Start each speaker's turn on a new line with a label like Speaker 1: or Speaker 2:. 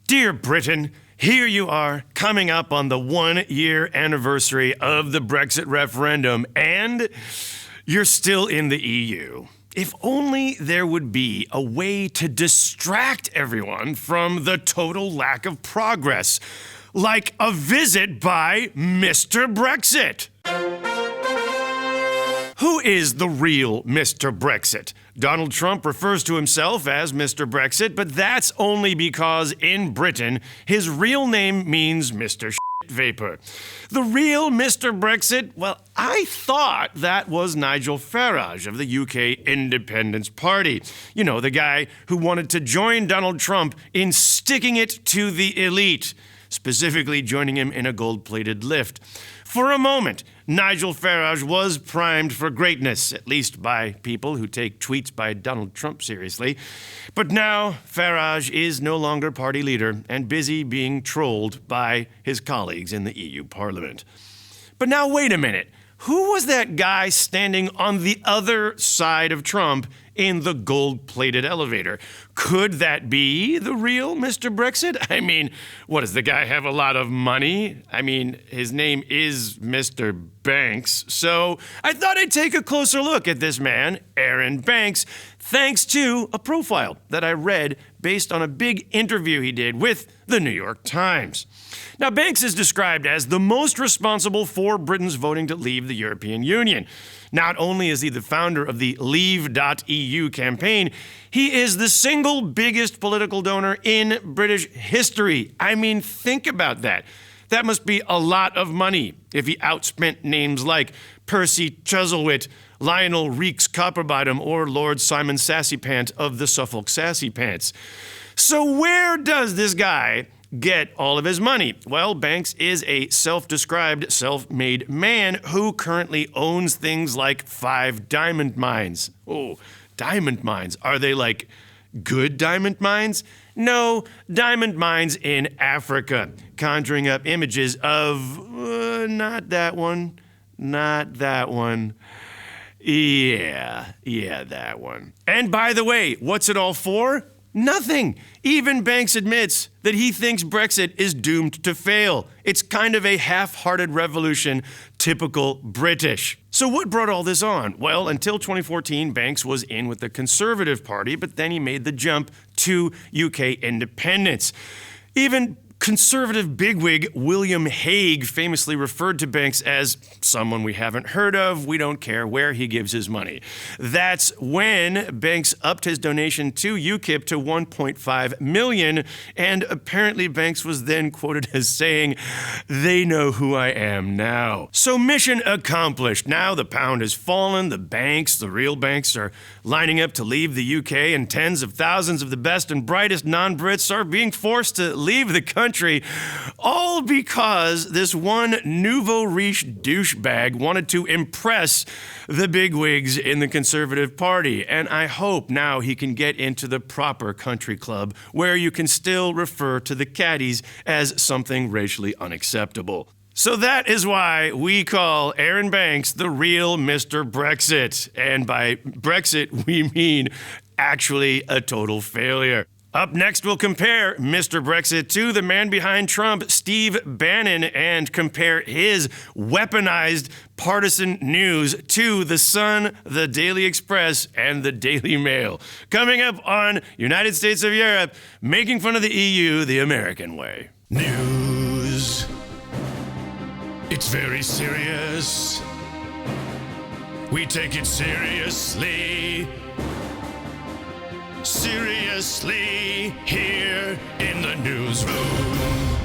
Speaker 1: Dear Britain, here you are, coming up on the 1-year anniversary of the Brexit referendum, and you're still in the EU. If only there would be a way to distract everyone from the total lack of progress, like a visit by Mr. Brexit. Who is the real Mr. Brexit? Donald Trump refers to himself as Mr. Brexit, but that's only because in Britain, his real name means Mr. Vapor. The real Mr. Brexit? Well, I thought that was Nigel Farage of the UK Independence Party. You know, the guy who wanted to join Donald Trump in sticking it to the elite, specifically joining him in a gold-plated lift. For a moment, Nigel Farage was primed for greatness, at least by people who take tweets by Donald Trump seriously. But now, Farage is no longer party leader and busy being trolled by his colleagues in the EU Parliament. But now, wait a minute. Who was that guy standing on the other side of Trump in the gold-plated elevator? Could that be the real Mr. Brexit? I mean, what, does the guy have a lot of money? I mean, his name is Mr. Banks. So I thought I'd take a closer look at this man, Arron Banks, thanks to a profile that I read based on a big interview he did with the New York Times. Now, Banks is described as the most responsible for Britain's voting to leave the European Union. Not only is he the founder of the Leave.eu campaign, he is the single biggest political donor in British history. I mean, think about that. That must be a lot of money if he outspent names like Percy Chuzzlewit, Lionel Reeks Copperbottom, or Lord Simon Sassypants of the Suffolk Sassy Pants. So where does this guy get all of his money? Well, Banks is a self-described, self-made man who currently owns things like 5 diamond mines. Oh, diamond mines. Are they like good diamond mines? No, diamond mines in Africa, conjuring up images of, not that one, not that one. Yeah, that one. And by the way, what's it all for? Nothing. Even Banks admits that he thinks Brexit is doomed to fail. It's kind of a half-hearted revolution, typical British. So what brought all this on? Well, until 2014, Banks was in with the Conservative Party, but then he made the jump to UK independence. Even Conservative bigwig William Hague famously referred to Banks as someone we haven't heard of. We don't care where he gives his money. That's when Banks upped his donation to UKIP to $1.5 million, and apparently Banks was then quoted as saying, "They know who I am now." So mission accomplished. Now the pound has fallen, the real banks, are lining up to leave the UK, and tens of thousands of the best and brightest non-Brits are being forced to leave the country, all because this one nouveau riche douchebag wanted to impress the bigwigs in the Conservative Party. And I hope now he can get into the proper country club where you can still refer to the caddies as something racially unacceptable. So that is why we call Arron Banks the real Mr. Brexit. And by Brexit, we mean actually a total failure. Up next, we'll compare Mr. Brexit to the man behind Trump, Steve Bannon, and compare his weaponized partisan news to The Sun, The Daily Express, and The Daily Mail. Coming up on United States of Europe, making fun of the EU the American way.
Speaker 2: News. It's very serious. We take it seriously. Seriously, here in the newsroom.